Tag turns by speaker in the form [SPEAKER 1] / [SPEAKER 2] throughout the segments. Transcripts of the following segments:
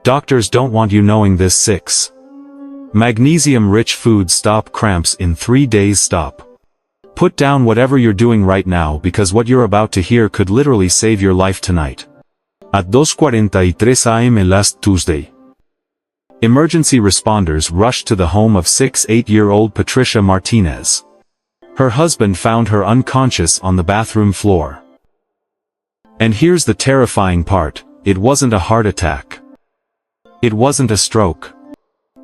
[SPEAKER 1] Doctors don't want you knowing this. 6. Magnesium-rich foods stop cramps in 3 days. Stop. Put down whatever you're doing right now because what you're about to hear could literally save your life tonight. At 2:43 a.m. last Tuesday, emergency responders rushed to the home of 68-year-old Patricia Martinez. Her husband found her unconscious on the bathroom floor. And here's the terrifying part, it wasn't a heart attack. It wasn't a stroke.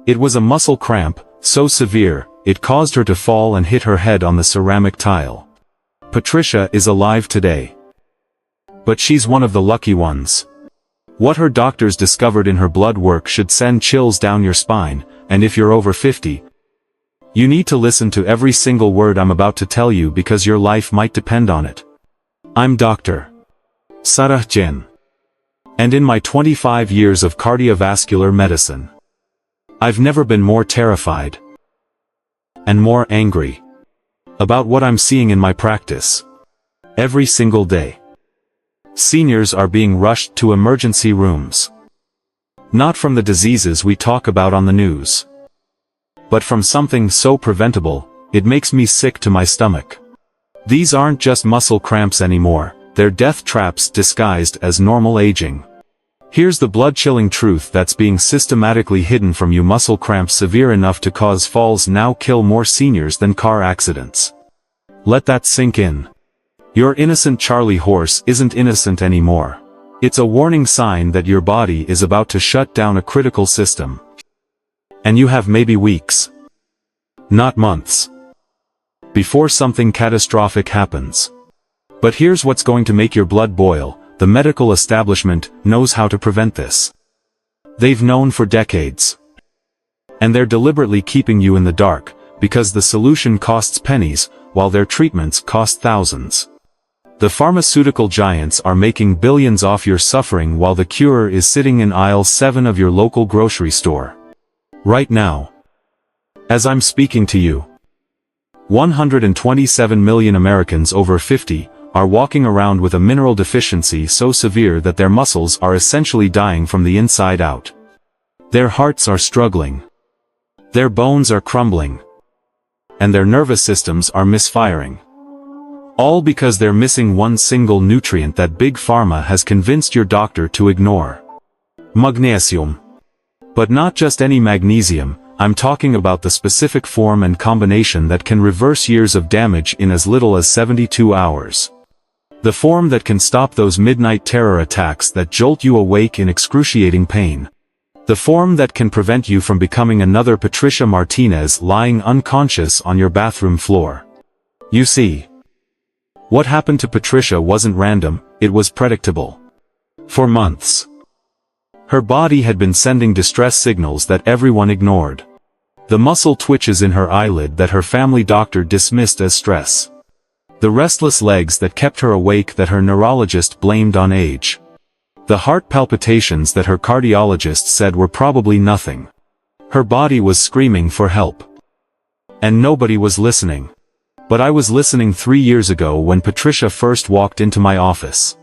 [SPEAKER 1] It was a muscle cramp, so severe, it caused her to fall and hit her head on the ceramic tile. Patricia is alive today. But she's one of the lucky ones. What her doctors discovered in her blood work should send chills down your spine, and if you're over 50, you need to listen to every single word I'm about to tell you because your life might depend on it. I'm Dr. Chen. And in my 25 years of cardiovascular medicine, I've never been more terrified and more angry about what I'm seeing in my practice. Every single day, seniors are being rushed to emergency rooms. Not from the diseases we talk about on the news, but from something so preventable, it makes me sick to my stomach. These aren't just muscle cramps anymore, they're death traps disguised as normal aging. Here's the blood-chilling truth that's being systematically hidden from you. Muscle cramps severe enough to cause falls now kill more seniors than car accidents. Let that sink in. Your innocent Charlie horse isn't innocent anymore. It's a warning sign that your body is about to shut down a critical system. And you have maybe weeks, not months, before something catastrophic happens. But here's what's going to make your blood boil. The medical establishment knows how to prevent this. They've known for decades. And they're deliberately keeping you in the dark, because the solution costs pennies, while their treatments cost thousands. The pharmaceutical giants are making billions off your suffering while the cure is sitting in aisle 7 of your local grocery store. Right now, as I'm speaking to you, 127 million Americans over 50 are walking around with a mineral deficiency so severe that their muscles are essentially dying from the inside out. Their hearts are struggling. Their bones are crumbling. And their nervous systems are misfiring. All because they're missing one single nutrient that Big Pharma has convinced your doctor to ignore. Magnesium. But not just any magnesium, I'm talking about the specific form and combination that can reverse years of damage in as little as 72 hours. The form that can stop those midnight terror attacks that jolt you awake in excruciating pain. The form that can prevent you from becoming another Patricia Martinez lying unconscious on your bathroom floor. You see, what happened to Patricia wasn't random, it was predictable. For months, her body had been sending distress signals that everyone ignored. The muscle twitches in her eyelid that her family doctor dismissed as stress. The restless legs that kept her awake that her neurologist blamed on age. The heart palpitations that her cardiologist said were probably nothing. Her body was screaming for help. And nobody was listening. But I was listening 3 years ago when Patricia first walked into my office.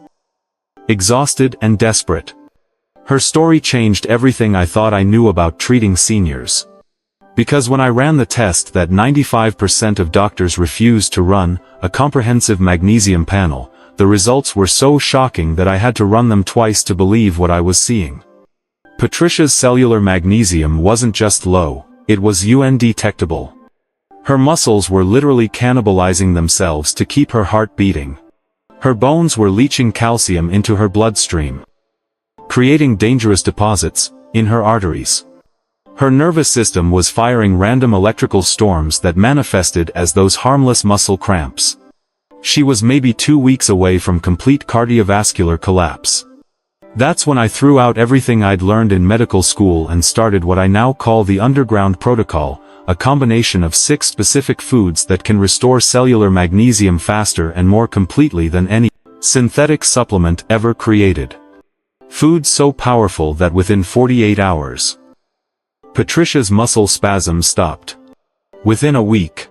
[SPEAKER 1] Exhausted and desperate. Her story changed everything I thought I knew about treating seniors. Because when I ran the test that 95% of doctors refused to run, a comprehensive magnesium panel, the results were so shocking that I had to run them twice to believe what I was seeing. Patricia's cellular magnesium wasn't just low, it was undetectable. Her muscles were literally cannibalizing themselves to keep her heart beating. Her bones were leaching calcium into her bloodstream, creating dangerous deposits in her arteries. Her nervous system was firing random electrical storms that manifested as those harmless muscle cramps. She was maybe 2 weeks away from complete cardiovascular collapse. That's when I threw out everything I'd learned in medical school and started what I now call the underground protocol, a combination of 6 specific foods that can restore cellular magnesium faster and more completely than any synthetic supplement ever created. Foods so powerful that within 48 hours, Patricia's muscle spasms stopped. Within a week,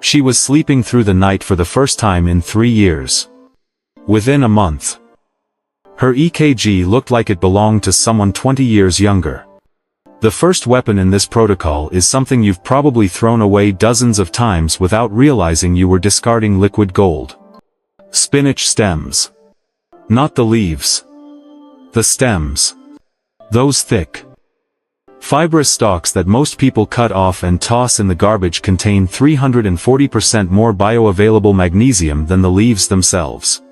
[SPEAKER 1] she was sleeping through the night for the first time in 3 years. Within a month, Her EKG looked like it belonged to someone 20 years younger. The first weapon in this protocol is something you've probably thrown away dozens of times without realizing you were discarding liquid gold. Spinach stems. Not the leaves. The stems. Those thick, fibrous stalks that most people cut off and toss in the garbage contain 340% more bioavailable magnesium than the leaves themselves.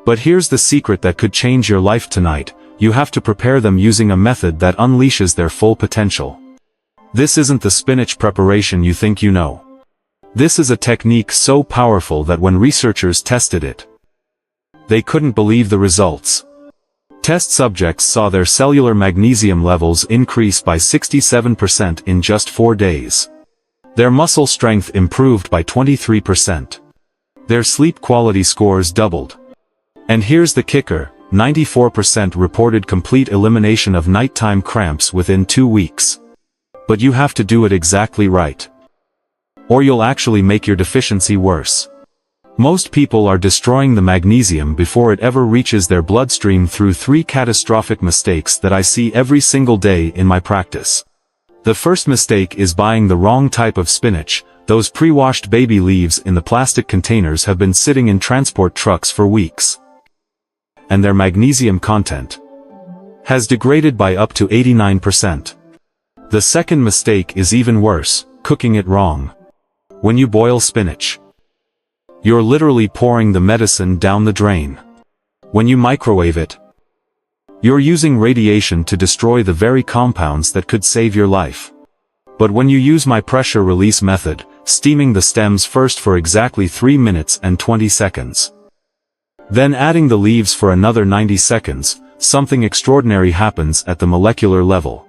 [SPEAKER 1] But here's the secret that could change your life tonight: you have to prepare them using a method that unleashes their full potential. This isn't the spinach preparation you think you know. This is a technique so powerful that when researchers tested it, they couldn't believe the results. Test subjects saw their cellular magnesium levels increase by 67% in just 4 days. Their muscle strength improved by 23%. Their sleep quality scores doubled. And here's the kicker: 94% reported complete elimination of nighttime cramps within 2 weeks. But you have to do it exactly right, or you'll actually make your deficiency worse. Most people are destroying the magnesium before it ever reaches their bloodstream through 3 catastrophic mistakes that I see every single day in my practice. The first mistake is buying the wrong type of spinach. Those pre-washed baby leaves in the plastic containers have been sitting in transport trucks for weeks, and their magnesium content has degraded by up to 89%. The second mistake is even worse: cooking it wrong. When you boil spinach, you're literally pouring the medicine down the drain. When you microwave it, you're using radiation to destroy the very compounds that could save your life. But when you use my pressure release method, steaming the stems first for exactly 3 minutes and 20 seconds, then adding the leaves for another 90 seconds, something extraordinary happens at the molecular level.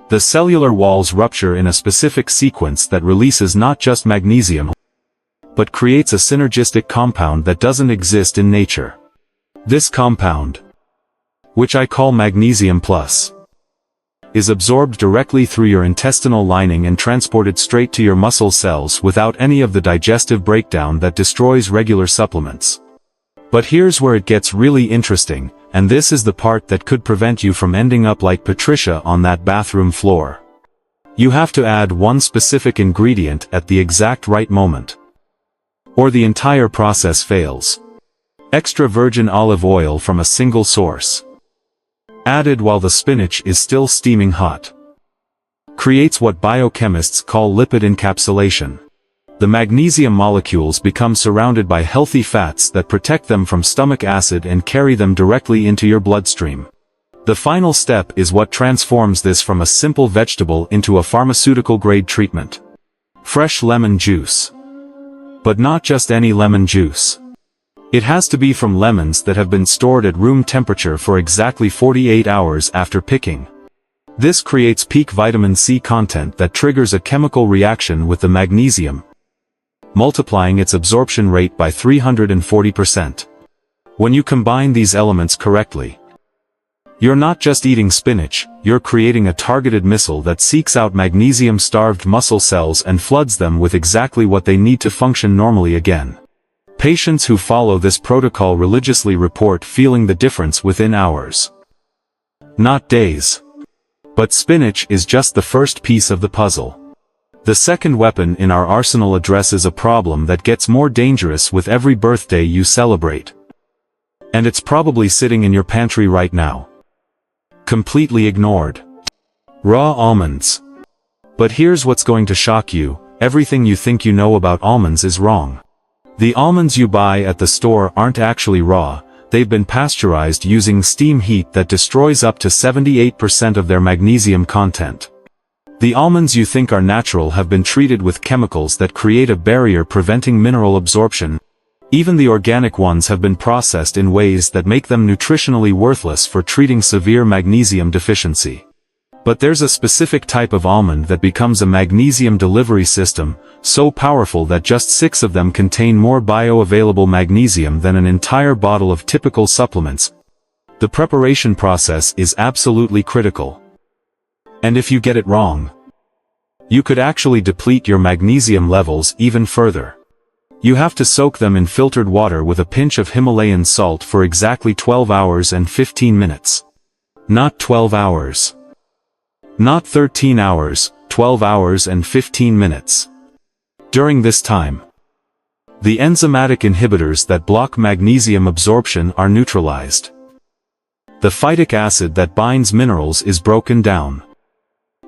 [SPEAKER 1] The cellular walls rupture in a specific sequence that releases not just magnesium, but creates a synergistic compound that doesn't exist in nature. This compound, which I call Magnesium Plus, is absorbed directly through your intestinal lining and transported straight to your muscle cells without any of the digestive breakdown that destroys regular supplements. But here's where it gets really interesting, and this is the part that could prevent you from ending up like Patricia on that bathroom floor. You have to add one specific ingredient at the exact right moment, or the entire process fails. Extra virgin olive oil from a single source, added while the spinach is still steaming hot, creates what biochemists call lipid encapsulation. The magnesium molecules become surrounded by healthy fats that protect them from stomach acid and carry them directly into your bloodstream. The final step is what transforms this from a simple vegetable into a pharmaceutical-grade treatment: fresh lemon juice. But not just any lemon juice. It has to be from lemons that have been stored at room temperature for exactly 48 hours after picking. This creates peak vitamin C content that triggers a chemical reaction with the magnesium, multiplying its absorption rate by 340%. When you combine these elements correctly, you're not just eating spinach, you're creating a targeted missile that seeks out magnesium-starved muscle cells and floods them with exactly what they need to function normally again. Patients who follow this protocol religiously report feeling the difference within hours, not days. But spinach is just the first piece of the puzzle. The second weapon in our arsenal addresses a problem that gets more dangerous with every birthday you celebrate. And it's probably sitting in your pantry right now, completely ignored: raw almonds. But here's what's going to shock you: everything you think you know about almonds is wrong. The almonds you buy at the store aren't actually raw. They've been pasteurized using steam heat that destroys up to 78% of their magnesium content. The almonds you think are natural have been treated with chemicals that create a barrier preventing mineral absorption. Even the organic ones have been processed in ways that make them nutritionally worthless for treating severe magnesium deficiency. But there's a specific type of almond that becomes a magnesium delivery system, so powerful that just 6 of them contain more bioavailable magnesium than an entire bottle of typical supplements. The preparation process is absolutely critical. And if you get it wrong, you could actually deplete your magnesium levels even further. You have to soak them in filtered water with a pinch of Himalayan salt for exactly 12 hours and 15 minutes. Not 12 hours. Not 13 hours, 12 hours and 15 minutes. During this time, the enzymatic inhibitors that block magnesium absorption are neutralized. The phytic acid that binds minerals is broken down.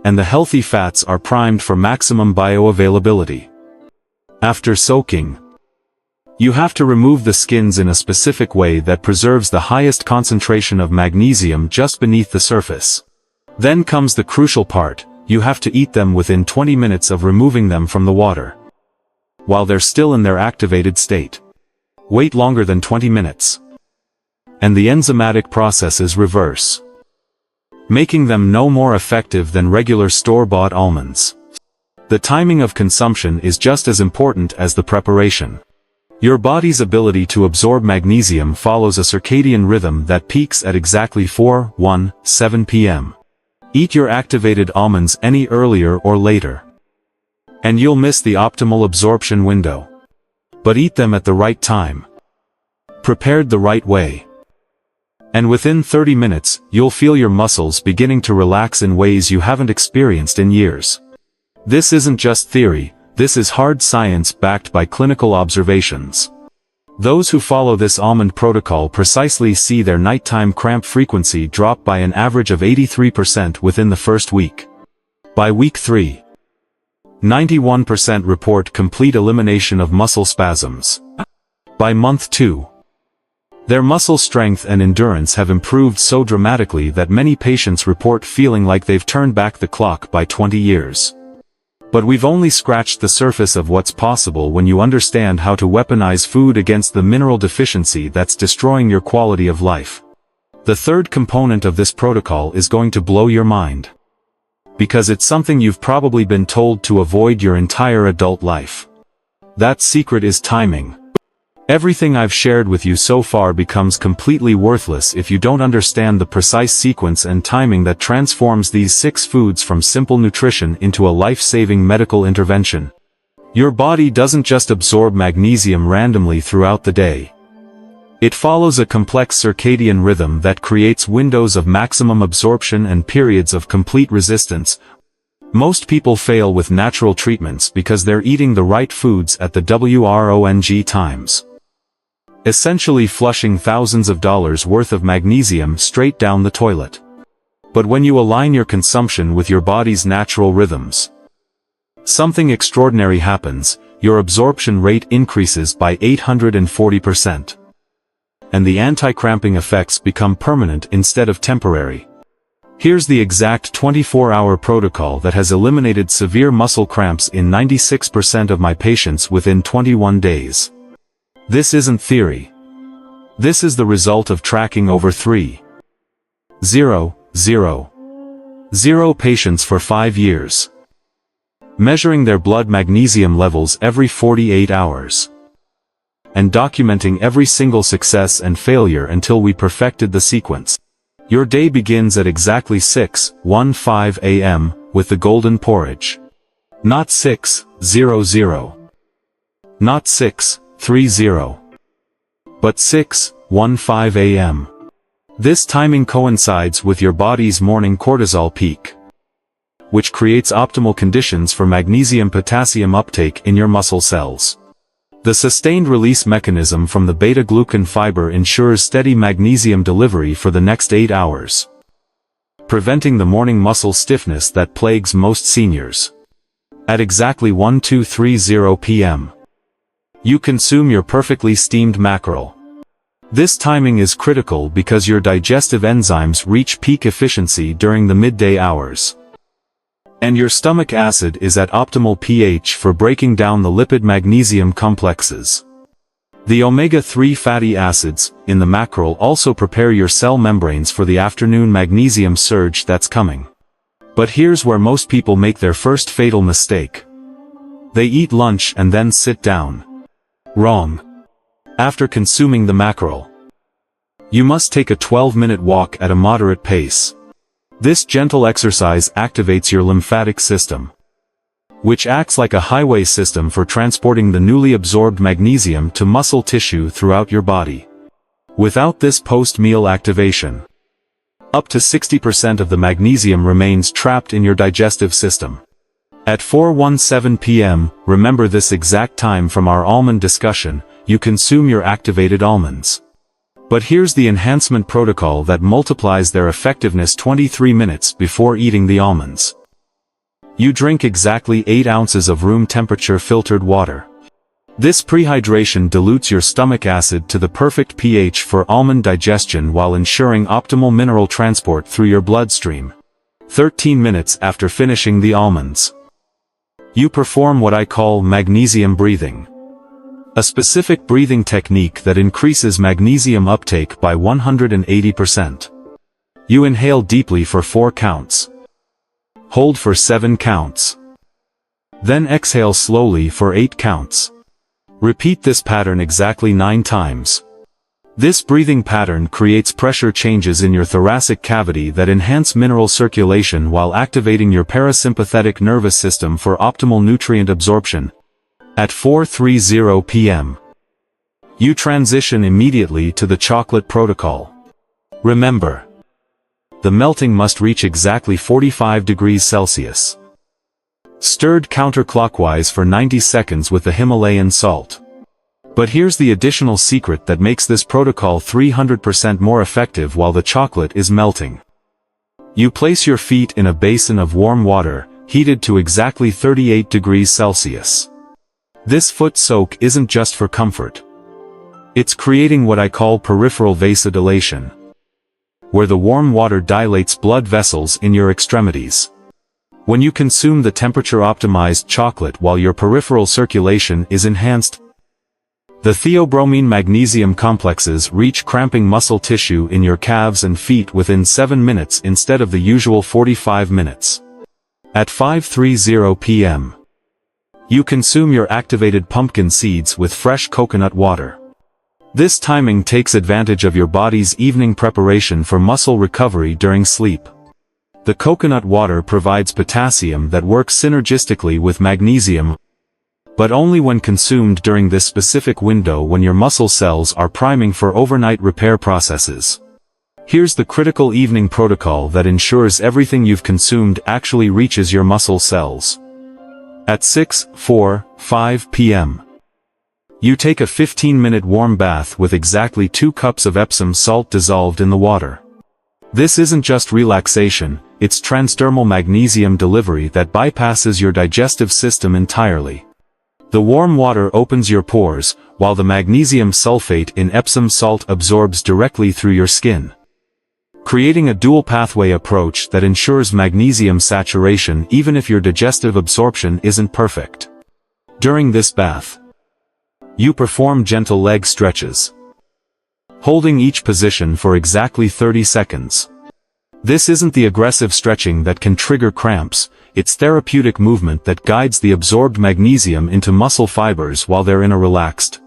[SPEAKER 1] And the healthy fats are primed for maximum bioavailability. After soaking, you have to remove the skins in a specific way that preserves the highest concentration of magnesium just beneath the surface. Then comes the crucial part, you have to eat them within 20 minutes of removing them from the water, while they're still in their activated state. Wait longer than 20 minutes, and the enzymatic processes reverse, making them no more effective than regular store-bought almonds. The timing of consumption is just as important as the preparation. Your body's ability to absorb magnesium follows a circadian rhythm that peaks at exactly 4:17 p.m. Eat your activated almonds any earlier or later, and you'll miss the optimal absorption window. But eat them at the right time, prepared the right way, and within 30 minutes, you'll feel your muscles beginning to relax in ways you haven't experienced in years. This isn't just theory, this is hard science backed by clinical observations. Those who follow this almond protocol precisely see their nighttime cramp frequency drop by an average of 83% within the first week. By week 3, 91% report complete elimination of muscle spasms. By month 2, their muscle strength and endurance have improved so dramatically that many patients report feeling like they've turned back the clock by 20 years. But we've only scratched the surface of what's possible when you understand how to weaponize food against the mineral deficiency that's destroying your quality of life. The third component of this protocol is going to blow your mind, because it's something you've probably been told to avoid your entire adult life. That secret is timing. Everything I've shared with you so far becomes completely worthless if you don't understand the precise sequence and timing that transforms these 6 foods from simple nutrition into a life-saving medical intervention. Your body doesn't just absorb magnesium randomly throughout the day. It follows a complex circadian rhythm that creates windows of maximum absorption and periods of complete resistance. Most people fail with natural treatments because they're eating the right foods at the wrong times, essentially flushing thousands of dollars worth of magnesium straight down the toilet. But when you align your consumption with your body's natural rhythms, something extraordinary happens. Your absorption rate increases by 840%. And the anti-cramping effects become permanent instead of temporary. Here's the exact 24-hour protocol that has eliminated severe muscle cramps in 96% of my patients within 21 days. This isn't theory. This is the result of tracking over 3,000 patients for 5 years, measuring their blood magnesium levels every 48 hours, and documenting every single success and failure until we perfected the sequence. Your day begins at exactly 6:15 a.m. with the golden porridge. Not 6:00. Not 6:30. But 6:15 a.m. This timing coincides with your body's morning cortisol peak, which creates optimal conditions for magnesium-potassium uptake in your muscle cells. The sustained release mechanism from the beta-glucan fiber ensures steady magnesium delivery for the next 8 hours, preventing the morning muscle stiffness that plagues most seniors. At exactly 1230 p.m., you consume your perfectly steamed mackerel. This timing is critical because your digestive enzymes reach peak efficiency during the midday hours, and your stomach acid is at optimal pH for breaking down the lipid magnesium complexes. The omega-3 fatty acids in the mackerel also prepare your cell membranes for the afternoon magnesium surge that's coming. But here's where most people make their first fatal mistake. They eat lunch and then sit down. Wrong. After consuming the mackerel, you must take a 12-minute walk at a moderate pace. This gentle exercise activates your lymphatic system, which acts like a highway system for transporting the newly absorbed magnesium to muscle tissue throughout your body. Without this post-meal activation, up to 60% of the magnesium remains trapped in your digestive system. At 4:17 p.m., remember this exact time from our almond discussion, you consume your activated almonds. But here's the enhancement protocol that multiplies their effectiveness 23 minutes before eating the almonds. You drink exactly 8 ounces of room temperature filtered water. This prehydration dilutes your stomach acid to the perfect pH for almond digestion while ensuring optimal mineral transport through your bloodstream. 13 minutes after finishing the almonds, you perform what I call magnesium breathing, a specific breathing technique that increases magnesium uptake by 180%. You inhale deeply for 4 counts. Hold for 7 counts. Then exhale slowly for 8 counts. Repeat this pattern exactly 9 times. This breathing pattern creates pressure changes in your thoracic cavity that enhance mineral circulation while activating your parasympathetic nervous system for optimal nutrient absorption. At 4:30 p.m., you transition immediately to the chocolate protocol. Remember, the melting must reach exactly 45 degrees Celsius. Stirred counterclockwise for 90 seconds with the Himalayan salt. But here's the additional secret that makes this protocol 300% more effective while the chocolate is melting. You place your feet in a basin of warm water, heated to exactly 38 degrees Celsius. This foot soak isn't just for comfort. It's creating what I call peripheral vasodilation, where the warm water dilates blood vessels in your extremities. When you consume the temperature-optimized chocolate while your peripheral circulation is enhanced, the theobromine magnesium complexes reach cramping muscle tissue in your calves and feet within 7 minutes instead of the usual 45 minutes. At 5:30 p.m., you consume your activated pumpkin seeds with fresh coconut water. This timing takes advantage of your body's evening preparation for muscle recovery during sleep. The coconut water provides potassium that works synergistically with magnesium, but only when consumed during this specific window when your muscle cells are priming for overnight repair processes. Here's the critical evening protocol that ensures everything you've consumed actually reaches your muscle cells. At 6:45 p.m., you take a 15-minute warm bath with exactly 2 cups of Epsom salt dissolved in the water. This isn't just relaxation, it's transdermal magnesium delivery that bypasses your digestive system entirely. The warm water opens your pores, while the magnesium sulfate in Epsom salt absorbs directly through your skin, creating a dual pathway approach that ensures magnesium saturation even if your digestive absorption isn't perfect. During this bath, you perform gentle leg stretches, holding each position for exactly 30 seconds. This isn't the aggressive stretching that can trigger cramps, it's therapeutic movement that guides the absorbed magnesium into muscle fibers while they're in a relaxed,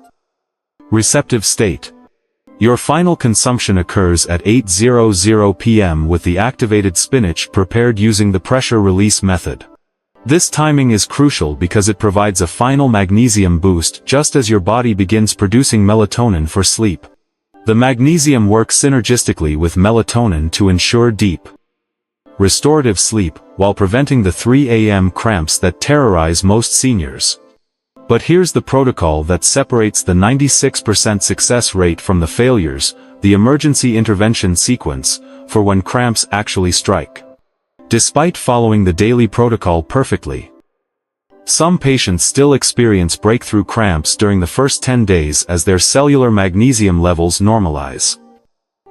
[SPEAKER 1] receptive state. Your final consumption occurs at 8:00 p.m. with the activated spinach prepared using the pressure release method. This timing is crucial because it provides a final magnesium boost just as your body begins producing melatonin for sleep. The magnesium works synergistically with melatonin to ensure deep, restorative sleep, while preventing the 3 a.m. cramps that terrorize most seniors. But here's the protocol that separates the 96% success rate from the failures, the emergency intervention sequence, for when cramps actually strike. Despite following the daily protocol perfectly, some patients still experience breakthrough cramps during the first 10 days as their cellular magnesium levels normalize.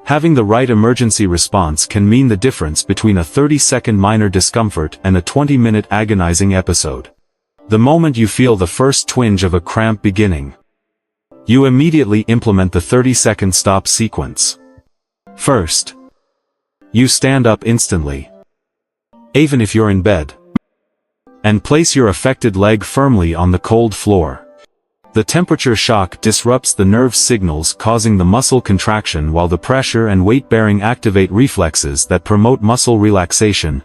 [SPEAKER 1] Having the right emergency response can mean the difference between a 30-second minor discomfort and a 20-minute agonizing episode. The moment you feel the first twinge of a cramp beginning, you immediately implement the 30-second stop sequence. First, you stand up instantly, even if you're in bed, and place your affected leg firmly on the cold floor. The temperature shock disrupts the nerve signals, causing the muscle contraction, while the pressure and weight-bearing activate reflexes that promote muscle relaxation.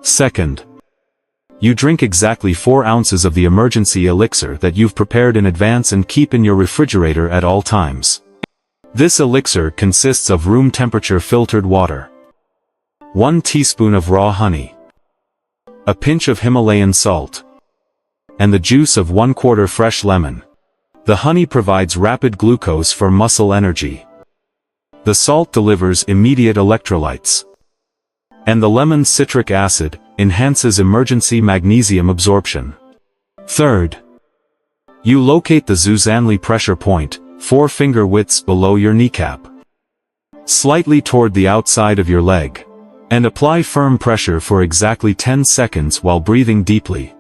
[SPEAKER 1] Second, You drink exactly 4 ounces of the emergency elixir that you've prepared in advance and keep in your refrigerator at all times. This elixir consists of room temperature filtered water, 1 teaspoon of raw honey, a pinch of Himalayan salt, and the juice of 1/4 fresh lemon. The honey provides rapid glucose for muscle energy. The salt delivers immediate electrolytes. And the lemon's citric acid enhances emergency magnesium absorption. Third, you locate the Zuzanli pressure point, 4 finger widths below your kneecap, slightly toward the outside of your leg, and apply firm pressure for exactly 10 seconds while breathing deeply.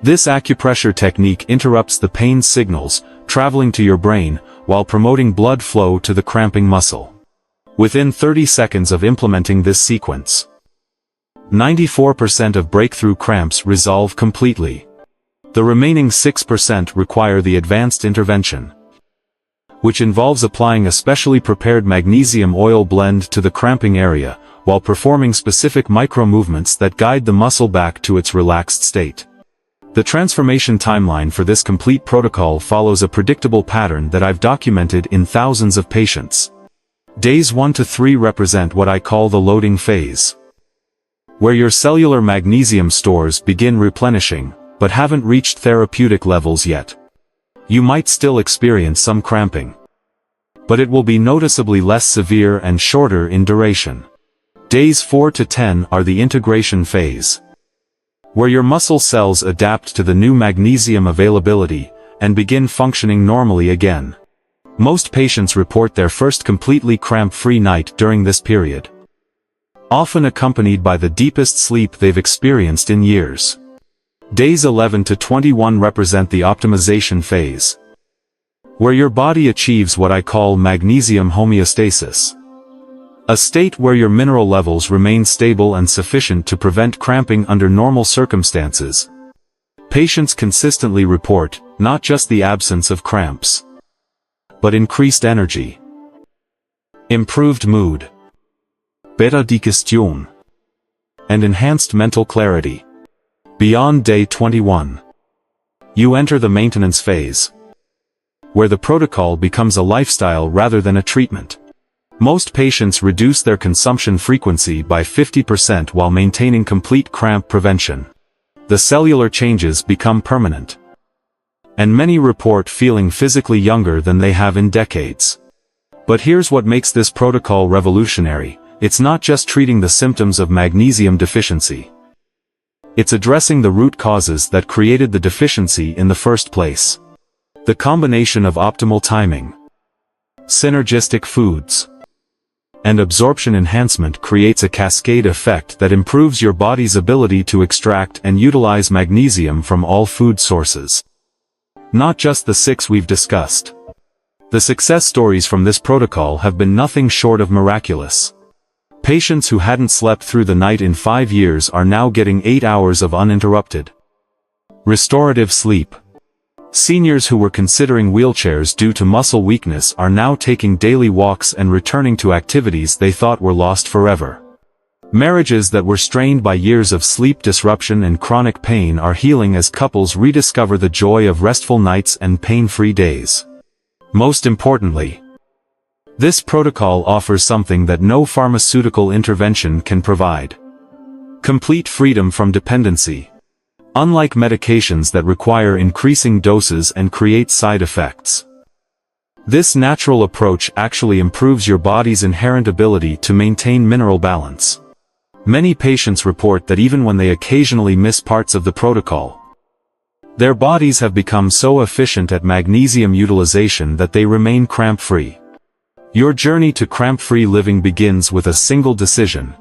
[SPEAKER 1] This acupressure technique interrupts the pain signals traveling to your brain while promoting blood flow to the cramping muscle. Within 30 seconds of implementing this sequence, 94% of breakthrough cramps resolve completely. The remaining 6% require the advanced intervention, which involves applying a specially prepared magnesium oil blend to the cramping area while performing specific micro-movements that guide the muscle back to its relaxed state. The transformation timeline for this complete protocol follows a predictable pattern that I've documented in thousands of patients. Days 1 to 3 represent what I call the loading phase, where your cellular magnesium stores begin replenishing, but haven't reached therapeutic levels yet. You might still experience some cramping, but it will be noticeably less severe and shorter in duration. Days 4 to 10 are the integration phase, where your muscle cells adapt to the new magnesium availability and begin functioning normally again. Most patients report their first completely cramp-free night during this period, often accompanied by the deepest sleep they've experienced in years. Days 11 to 21 represent the optimization phase, where your body achieves what I call magnesium homeostasis, a state where your mineral levels remain stable and sufficient to prevent cramping under normal circumstances. Patients consistently report not just the absence of cramps, but increased energy, improved mood, beta digestion, and enhanced mental clarity. Beyond day 21, you enter the maintenance phase, where the protocol becomes a lifestyle rather than a treatment. Most patients reduce their consumption frequency by 50% while maintaining complete cramp prevention. The cellular changes become permanent, and many report feeling physically younger than they have in decades. But here's what makes this protocol revolutionary: it's not just treating the symptoms of magnesium deficiency. It's addressing the root causes that created the deficiency in the first place. The combination of optimal timing, synergistic foods, and absorption enhancement creates a cascade effect that improves your body's ability to extract and utilize magnesium from all food sources, not just the 6 we've discussed. The success stories from this protocol have been nothing short of miraculous. Patients who hadn't slept through the night in 5 years are now getting 8 hours of uninterrupted, restorative sleep. Seniors who were considering wheelchairs due to muscle weakness are now taking daily walks and returning to activities they thought were lost forever. Marriages that were strained by years of sleep disruption and chronic pain are healing as couples rediscover the joy of restful nights and pain-free days. Most importantly, this protocol offers something that no pharmaceutical intervention can provide: complete freedom from dependency. Unlike medications that require increasing doses and create side effects, this natural approach actually improves your body's inherent ability to maintain mineral balance. Many patients report that even when they occasionally miss parts of the protocol, their bodies have become so efficient at magnesium utilization that they remain cramp-free. Your journey to cramp-free living begins with a single decision: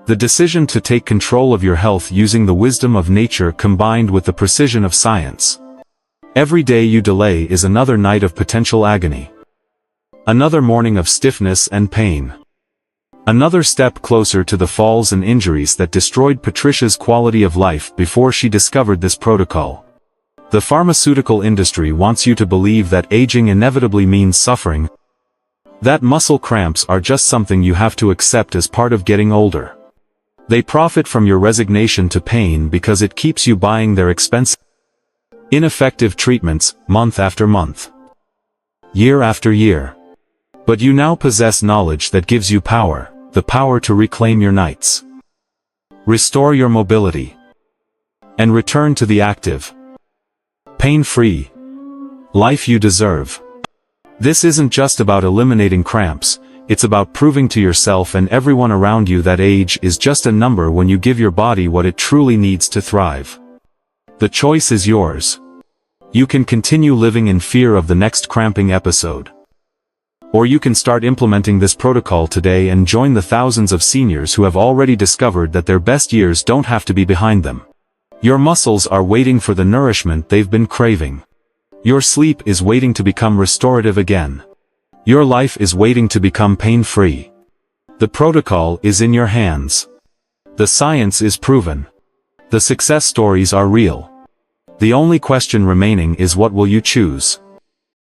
[SPEAKER 1] the decision to take control of your health using the wisdom of nature combined with the precision of science. Every day you delay is another night of potential agony, another morning of stiffness and pain, another step closer to the falls and injuries that destroyed Patricia's quality of life before she discovered this protocol. The pharmaceutical industry wants you to believe that aging inevitably means suffering, that muscle cramps are just something you have to accept as part of getting older. They profit from your resignation to pain because it keeps you buying their expensive, ineffective treatments, month after month, year after year. But you now possess knowledge that gives you power, the power to reclaim your nights, restore your mobility, and return to the active, pain-free life you deserve. This isn't just about eliminating cramps, it's about proving to yourself and everyone around you that age is just a number when you give your body what it truly needs to thrive. The choice is yours. You can continue living in fear of the next cramping episode. Or you can start implementing this protocol today and join the thousands of seniors who have already discovered that their best years don't have to be behind them. Your muscles are waiting for the nourishment they've been craving. Your sleep is waiting to become restorative again. Your life is waiting to become pain-free. The protocol is in your hands. The science is proven. The success stories are real. The only question remaining is, what will you choose?